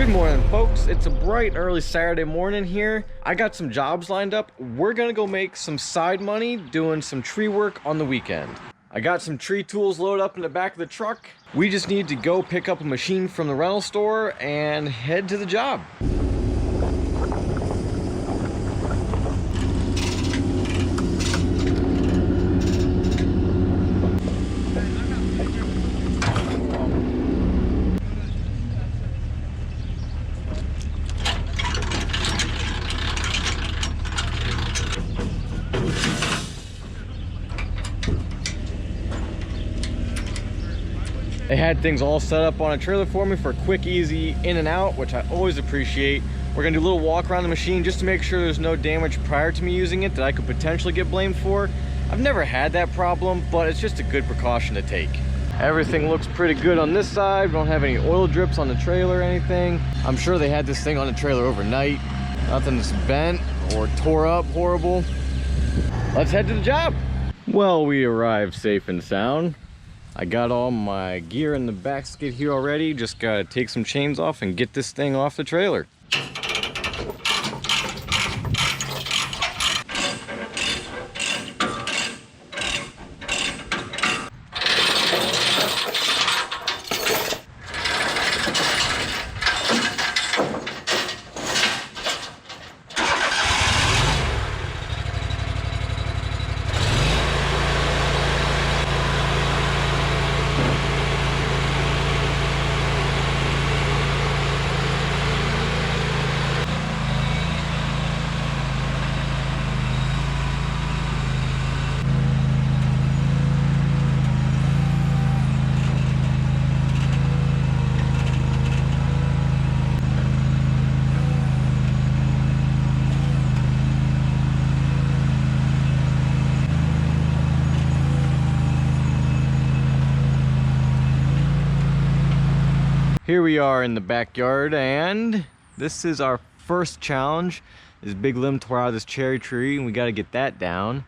Good morning, folks. It's a bright early Saturday morning here. I got some jobs lined up. We're gonna go make some side money doing some tree work on the weekend. I got some tree tools loaded up in the back of the truck. We just need to go pick up a machine from the rental store and head to the job. They had things all set up on a trailer for me for a quick, easy in and out, which I always appreciate. We're gonna do a little walk around the machine just to make sure there's no damage prior to me using it that I could potentially get blamed for. I've never had that problem, but it's just a good precaution to take. Everything looks pretty good on this side. We don't have any oil drips on the trailer or anything. I'm sure they had this thing on the trailer overnight. Nothing's bent or tore up horrible. Let's head to the job. Well, we arrived safe and sound. I got all my gear in the back skid here already. Just gotta take some chains off and get this thing off the trailer. Here we are in the backyard, and this is our first challenge. This big limb tore out of this cherry tree, and we got to get that down.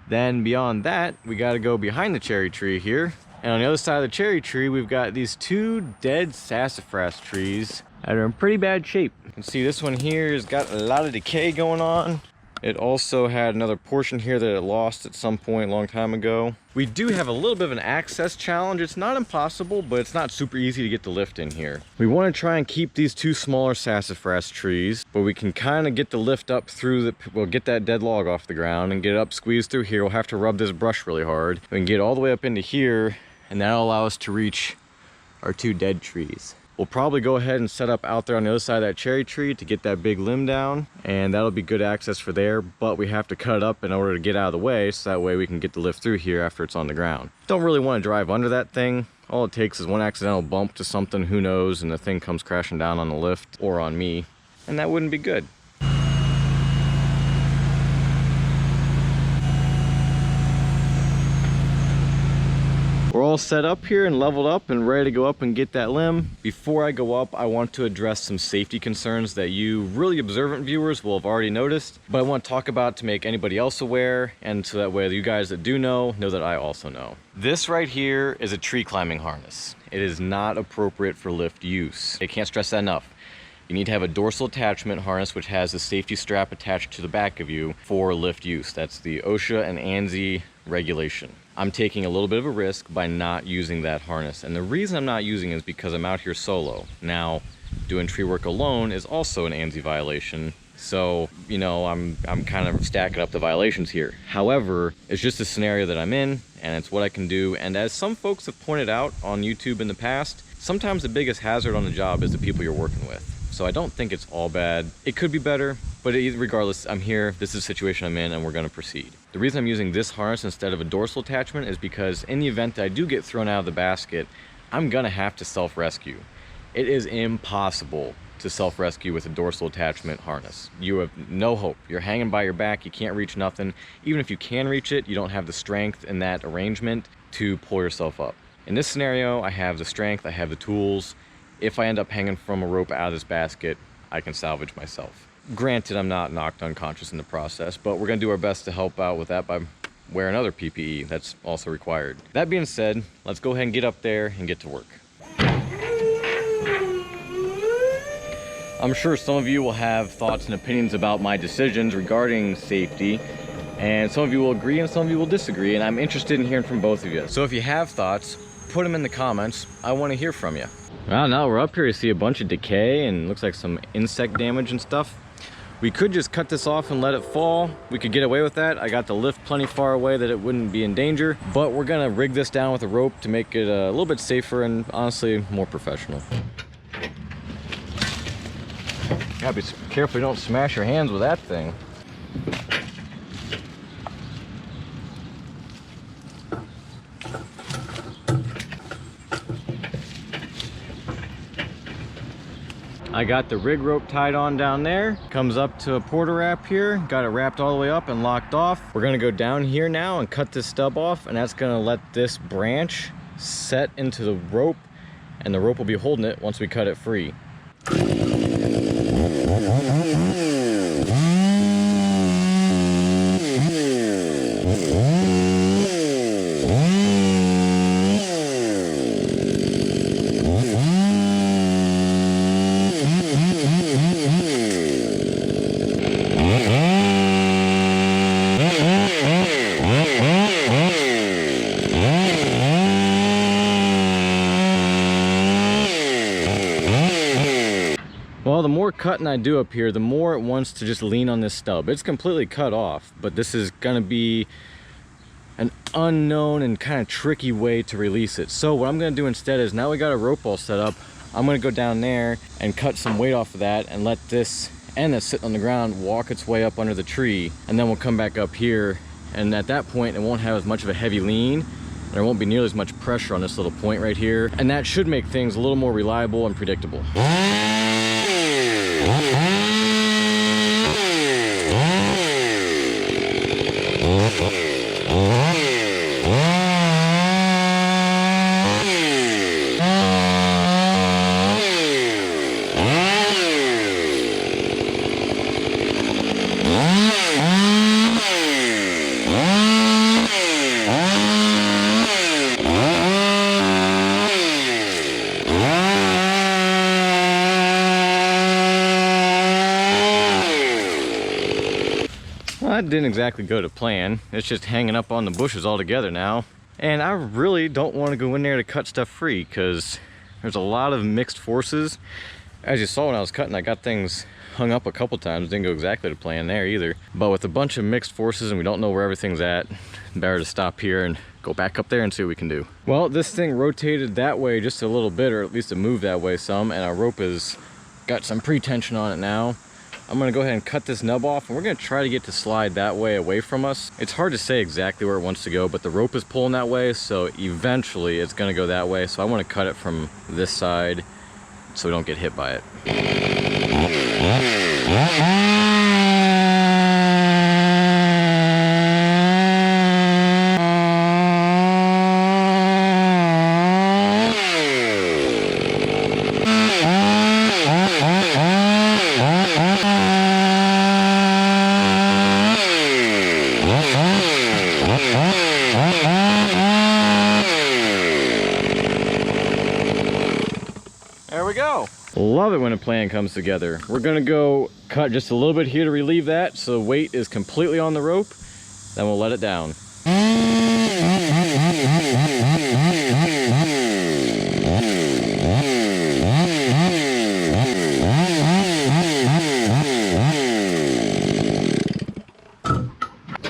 Then beyond that, we got to go behind the cherry tree here. And on the other side of the cherry tree, we've got these two dead sassafras trees that are in pretty bad shape. You can see this one here has got a lot of decay going on. It also had another portion here that it lost at some point a long time ago. We do have a little bit of an access challenge. It's not impossible, but it's not super easy to get the lift in here. We want to try and keep these two smaller sassafras trees, but we can kind of get the lift up through the, we'll get that dead log off the ground and get it up squeezed through here. We'll have to rub this brush really hard. We can get all the way up into here, and that'll allow us to reach our two dead trees. We'll probably go ahead and set up out there on the other side of that cherry tree to get that big limb down, and that'll be good access for there, but we have to cut it up in order to get out of the way so that way we can get the lift through here after it's on the ground. Don't really want to drive under that thing. All it takes is one accidental bump to something, who knows, and the thing comes crashing down on the lift or on me, and that wouldn't be good. We're all set up here and leveled up and ready to go up and get that limb. Before I go up, I want to address some safety concerns that you really observant viewers will have already noticed, but I want to talk about to make anybody else aware, and so that way you guys that do know that I also know. This right here is a tree climbing harness. It is not appropriate for lift use. I can't stress that enough. You need to have a dorsal attachment harness which has a safety strap attached to the back of you for lift use. That's the OSHA and ANSI regulation. I'm taking a little bit of a risk by not using that harness, and the reason I'm not using it is because I'm out here solo. Now, doing tree work alone is also an ANSI violation, so you know I'm kind of stacking up the violations here. However, it's just a scenario that I'm in, and it's what I can do. And as some folks have pointed out on YouTube in the past, sometimes the biggest hazard on the job is the people you're working with. So I don't think it's all bad. It could be better, but regardless, I'm here, this is the situation I'm in, and we're gonna proceed. The reason I'm using this harness instead of a dorsal attachment is because in the event that I do get thrown out of the basket, I'm gonna have to self-rescue. It is impossible to self-rescue with a dorsal attachment harness. You have no hope. You're hanging by your back, you can't reach nothing. Even if you can reach it, you don't have the strength in that arrangement to pull yourself up. In this scenario, I have the strength, I have the tools. If I end up hanging from a rope out of this basket, I can salvage myself. Granted, I'm not knocked unconscious in the process, but we're gonna do our best to help out with that by wearing other PPE. That's also required. That being said, let's go ahead and get up there and get to work. I'm sure some of you will have thoughts and opinions about my decisions regarding safety, and some of you will agree and some of you will disagree, and I'm interested in hearing from both of you. So if you have thoughts, put them in the comments. I want to hear from you. Well, now we're up here, you see a bunch of decay and looks like some insect damage and stuff. We could just cut this off and let it fall. We could get away with that. I got the lift plenty far away that it wouldn't be in danger, but we're gonna rig this down with a rope to make it a little bit safer and honestly more professional. Gotta be careful you don't smash your hands with that thing. I got the rig rope tied on down there, comes up to a porta wrap here, got it wrapped all the way up and locked off. We're gonna go down here now and cut this stub off, and that's gonna let this branch set into the rope, and the rope will be holding it once we cut it free. Well, the more cutting I do up here, the more it wants to just lean on this stub. It's completely cut off, but this is gonna be an unknown and kind of tricky way to release it. So what I'm gonna do instead is, now we got a rope all set up, I'm gonna go down there and cut some weight off of that and let this end that's sitting on the ground walk its way up under the tree, and then we'll come back up here, and at that point it won't have as much of a heavy lean. There won't be nearly as much pressure on this little point right here, and that should make things a little more reliable and predictable. That didn't exactly go to plan. It's just hanging up on the bushes all together now. And I really don't want to go in there to cut stuff free because there's a lot of mixed forces. As you saw when I was cutting, I got things hung up a couple times. Didn't go exactly to plan there either. But with a bunch of mixed forces and we don't know where everything's at, better to stop here and go back up there and see what we can do. Well, this thing rotated that way just a little bit, or at least it moved that way some, and our rope has got some pre-tension on it now. I'm gonna go ahead and cut this nub off, and we're gonna try to get to slide that way away from us. It's hard to say exactly where it wants to go, but the rope is pulling that way, so eventually it's gonna go that way. So I wanna cut it from this side so we don't get hit by it. There we go. Love it when a plan comes together. We're gonna go cut just a little bit here to relieve that so the weight is completely on the rope, then we'll let it down.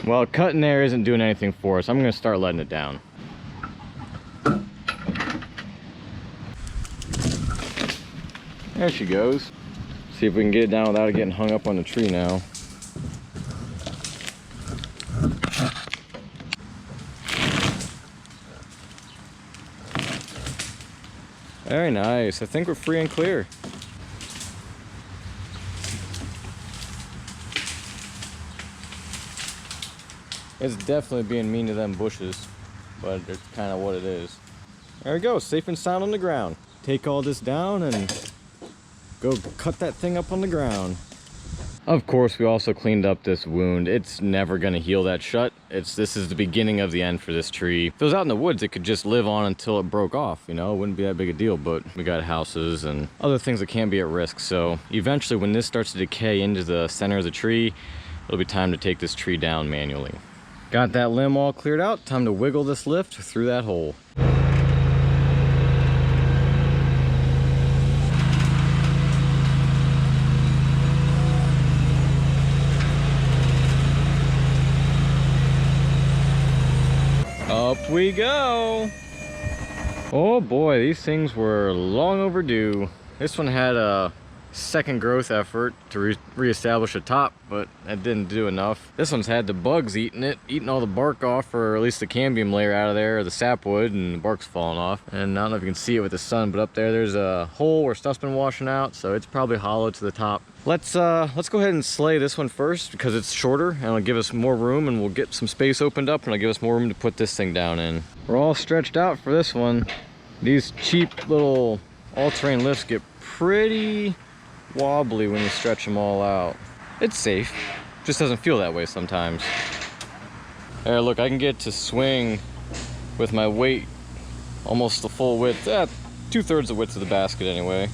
Well, cutting there isn't doing anything for us. I'm gonna start letting it down. There she goes. See if we can get it down without it getting hung up on the tree now. Very nice. I think we're free and clear. It's definitely being mean to them bushes, but it's kind of what it is. There we go, safe and sound on the ground. Take all this down and go cut that thing up on the ground. Of course, we also cleaned up this wound. It's never gonna heal that shut. This is the beginning of the end for this tree. If it was out in the woods, it could just live on until it broke off, you know, it wouldn't be that big a deal, but we got houses and other things that can be at risk. So eventually when this starts to decay into the center of the tree, it'll be time to take this tree down manually. Got that limb all cleared out, time to wiggle this lift through that hole. Up we go. Oh boy, these things were long overdue. This one had a second growth effort to reestablish a top, but that didn't do enough. This one's had the bugs eating all the bark off, or at least the cambium layer out of there, or the sapwood, and the bark's falling off. And I don't know if you can see it with the sun, but up there's a hole where stuff's been washing out, so it's probably hollow to the top. Let's go ahead and slay this one first because it's shorter and it'll give us more room, and we'll get some space opened up and it'll give us more room to put this thing down in. We're all stretched out for this one. These cheap little all-terrain lifts get pretty wobbly when you stretch them all out. It's safe, just doesn't feel that way sometimes. There, look, I can get to swing with my weight almost the full width, 2/3 the width of the basket anyway.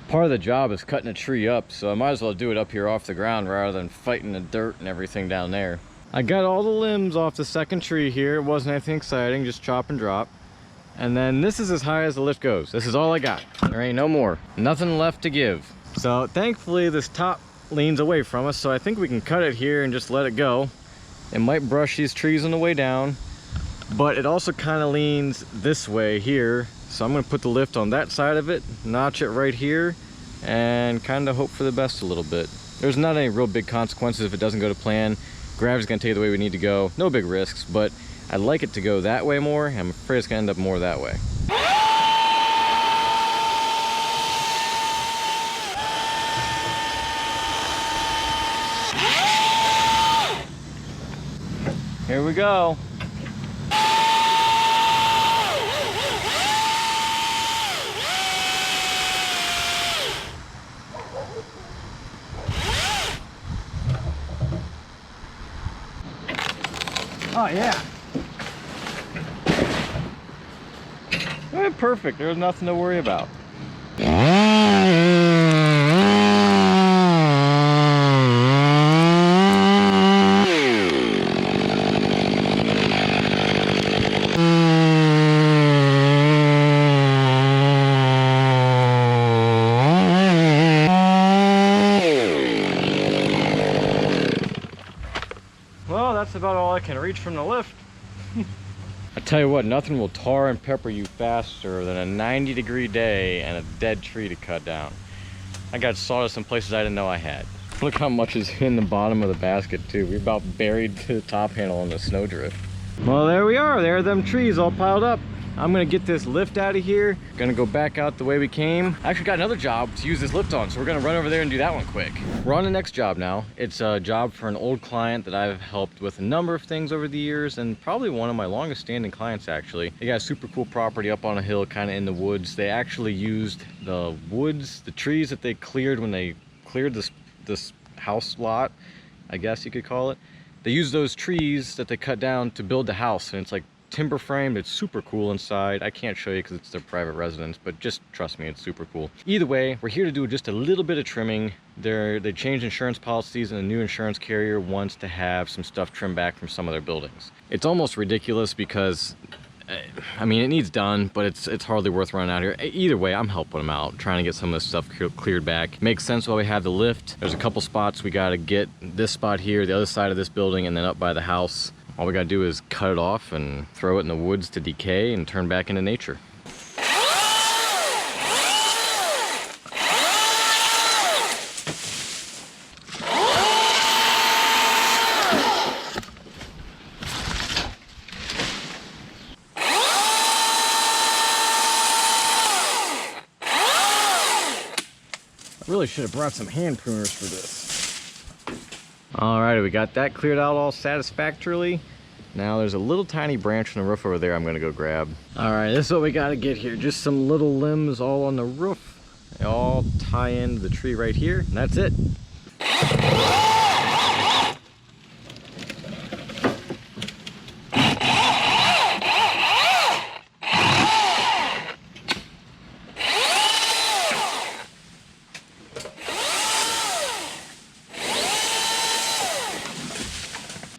Part of the job is cutting a tree up, so I might as well do it up here off the ground rather than fighting the dirt and everything down there. I got all the limbs off the second tree here. It wasn't anything exciting, just chop and drop. And then this is as high as the lift goes. This is all I got. There ain't no more. Nothing left to give. So thankfully this top leans away from us, so I think we can cut it here and just let it go. It might brush these trees on the way down, but it also kind of leans this way here. So I'm gonna put the lift on that side of it, notch it right here, and kind of hope for the best a little bit. There's not any real big consequences if it doesn't go to plan. Gravity's gonna take it the way we need to go. No big risks, but I'd like it to go that way more. I'm afraid it's gonna end up more that way. Here we go. Oh yeah. Perfect, there's nothing to worry about. can reach from the lift. I tell you what, nothing will tar and pepper you faster than a 90-degree day and a dead tree to cut down. I got sawdust in places I didn't know I had. Look how much is in the bottom of the basket too. We're about buried to the top handle in the snowdrift. Well, there we are. There are them trees all piled up. I'm gonna get this lift out of here. Gonna go back out the way we came. I actually got another job to use this lift on, so we're gonna run over there and do that one quick. We're on the next job now. It's a job for an old client that I've helped with a number of things over the years, and probably one of my longest standing clients actually. They got a super cool property up on a hill, kind of in the woods. They actually used the woods, the trees that they cleared when they cleared this house lot, I guess you could call it. They used those trees that they cut down to build the house, and it's like timber framed. It's super cool inside. I can't show you because it's their private residence, but just trust me, it's super cool. Either way, we're here to do just a little bit of trimming. They changed insurance policies, and the new insurance carrier wants to have some stuff trimmed back from some of their buildings. It's almost ridiculous because I mean, it needs done, but it's hardly worth running out here. Either way, I'm helping them out, trying to get some of this stuff cleared back. Makes sense while we have the lift. There's a couple spots we got to get. This spot here, the other side of this building, and then up by the house. All we got to do is cut it off and throw it in the woods to decay and turn back into nature. Really should have brought some hand pruners for this. Alrighty, we got that cleared out all satisfactorily. Now there's a little tiny branch on the roof over there I'm gonna go grab. Alright, this is what we gotta get here. Just some little limbs all on the roof. They all tie into the tree right here, and that's it.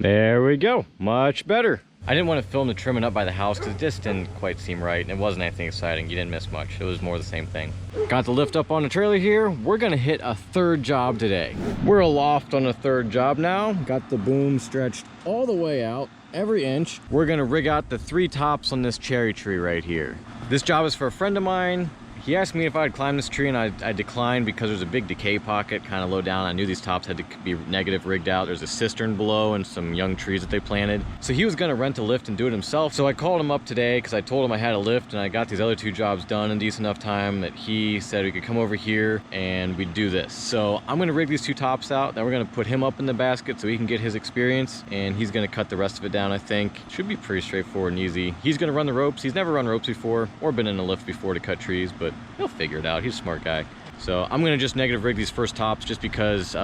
There we go, much better. I didn't want to film the trimming up by the house because it just didn't quite seem right, and it wasn't anything exciting. You didn't miss much. It was more the same thing. Got the lift up on the trailer here. We're gonna hit a third job today. We're aloft on a third job now. Got the boom stretched all the way out, every inch. We're gonna rig out the 3 tops on this cherry tree right here. This job is for a friend of mine. He asked me if I'd climb this tree, and I declined because there's a big decay pocket kind of low down. I knew these tops had to be negative rigged out. There's a cistern below and some young trees that they planted. So he was gonna rent a lift and do it himself. So I called him up today because I told him I had a lift, and I got these other 2 jobs done in decent enough time that he said we could come over here and we'd do this. So I'm gonna rig these 2 tops out. Then we're gonna put him up in the basket so he can get his experience, and he's gonna cut the rest of it down, I think. Should be pretty straightforward and easy. He's gonna run the ropes. He's never run ropes before or been in a lift before to cut trees, but he'll figure it out. He's a smart guy. So I'm gonna just negative rig these first tops just because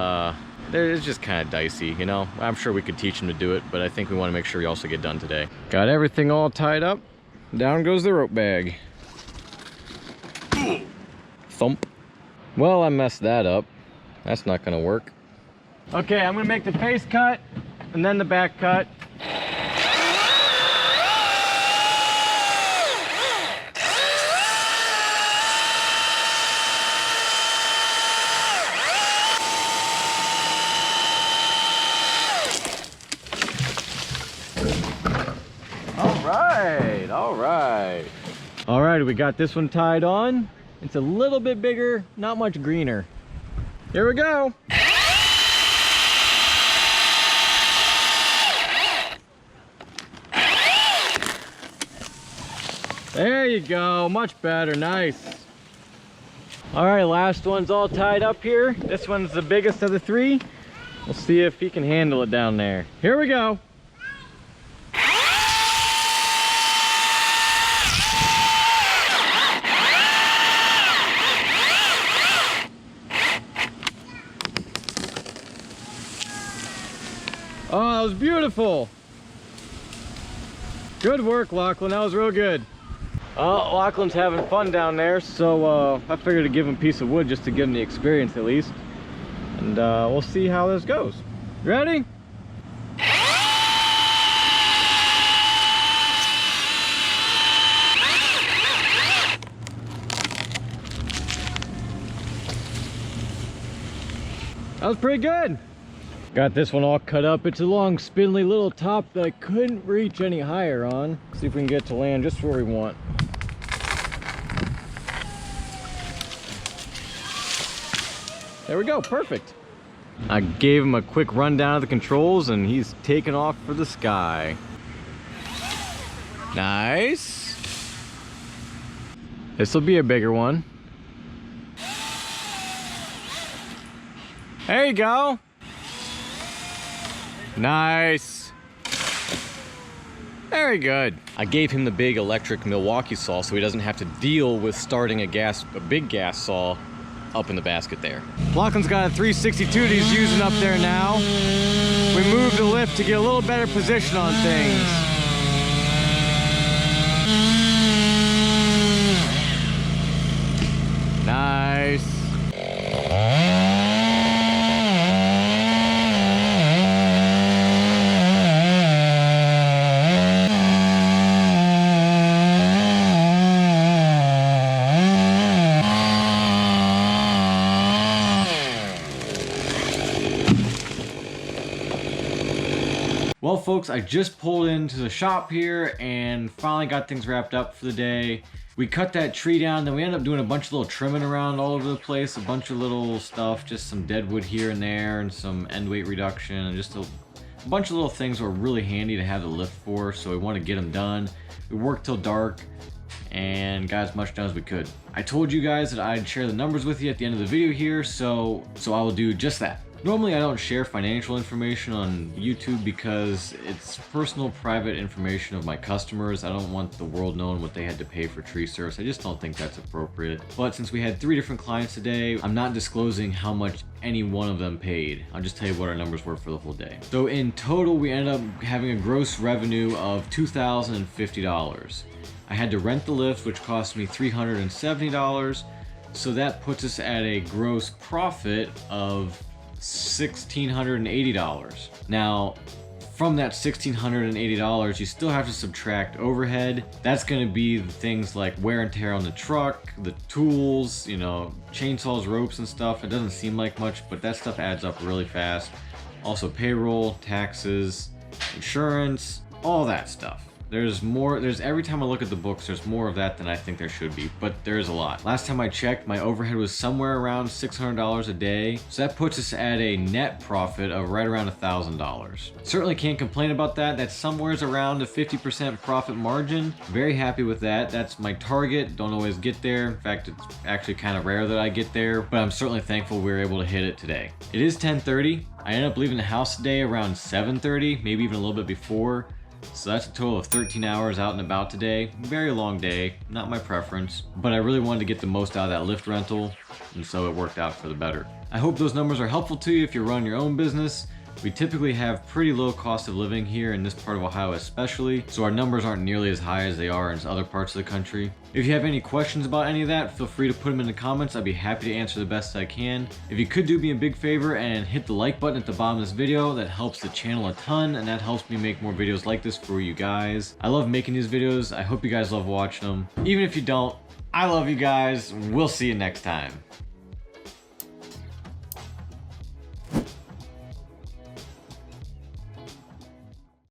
it's just kind of dicey, you know. I'm sure we could teach him to do it, but I think we want to make sure we also get done today. Got everything all tied up. Down goes the rope bag. Thump. Well, I messed that up. That's not gonna work. Okay, I'm gonna make the face cut and then the back cut. All right, we got this one tied on. It's a little bit bigger, not much greener. Here we go. There you go, much better, nice. All right, last one's all tied up here. This one's the biggest of the 3. We'll see if he can handle it down there. Here we go. Oh, that was beautiful. Good work, Lachlan. That was real good. Lachlan's having fun down there, so I figured to give him a piece of wood just to give him the experience at least. And we'll see how this goes. Ready? That was pretty good. Got this one all cut up. It's a long, spindly little top that I couldn't reach any higher on. See if we can get to land just where we want. There we go, perfect. I gave him a quick rundown of the controls and he's taking off for the sky. Nice. This will be a bigger one. There you go. Nice. Very good. I gave him the big electric Milwaukee saw so he doesn't have to deal with starting a big gas saw up in the basket there. Lachlan's got a 362 that he's using up there now. We moved the lift to get a little better position on things. Nice. Well folks, I just pulled into the shop here and finally got things wrapped up for the day. We cut that tree down, then we ended up doing a bunch of little trimming around all over the place, a bunch of little stuff, just some dead wood here and there, and some end weight reduction, and just a bunch of little things were really handy to have the lift for, so we want to get them done. We worked till dark and got as much done as we could. I told you guys that I'd share the numbers with you at the end of the video here, so I will do just that. Normally I don't share financial information on YouTube because it's personal, private information of my customers. I don't want the world knowing what they had to pay for tree service. I just don't think that's appropriate. But since we had 3 different clients today, I'm not disclosing how much any one of them paid. I'll just tell you what our numbers were for the whole day. So in total, we ended up having a gross revenue of $2,050. I had to rent the lift, which cost me $370. So that puts us at a gross profit of $1,680. Now, from that $1,680, you still have to subtract overhead. That's going to be the things like wear and tear on the truck, the tools, you know, chainsaws, ropes and stuff. It doesn't seem like much, but that stuff adds up really fast. Also payroll, taxes, insurance, all that stuff. There's every time I look at the books, there's more of that than I think there should be, but there is a lot. Last time I checked, my overhead was somewhere around $600 a day, so that puts us at a net profit of right around $1,000. Certainly can't complain about that. That's somewhere around a 50% profit margin. Very happy with that. That's my target. Don't always get there. In fact, it's actually kind of rare that I get there, but I'm certainly thankful we were able to hit it today. It is 10:30. I ended up leaving the house today around 7:30, maybe even a little bit before. So that's a total of 13 hours out and about today. Very long day, not my preference, but I really wanted to get the most out of that lift rental, and so it worked out for the better. I hope those numbers are helpful to you if you're running your own business. We typically have pretty low cost of living here in this part of Ohio especially, so our numbers aren't nearly as high as they are in other parts of the country. If you have any questions about any of that, feel free to put them in the comments. I'd be happy to answer the best I can. If you could do me a big favor and hit the like button at the bottom of this video, that helps the channel a ton, and that helps me make more videos like this for you guys. I love making these videos. I hope you guys love watching them. Even if you don't, I love you guys. We'll see you next time.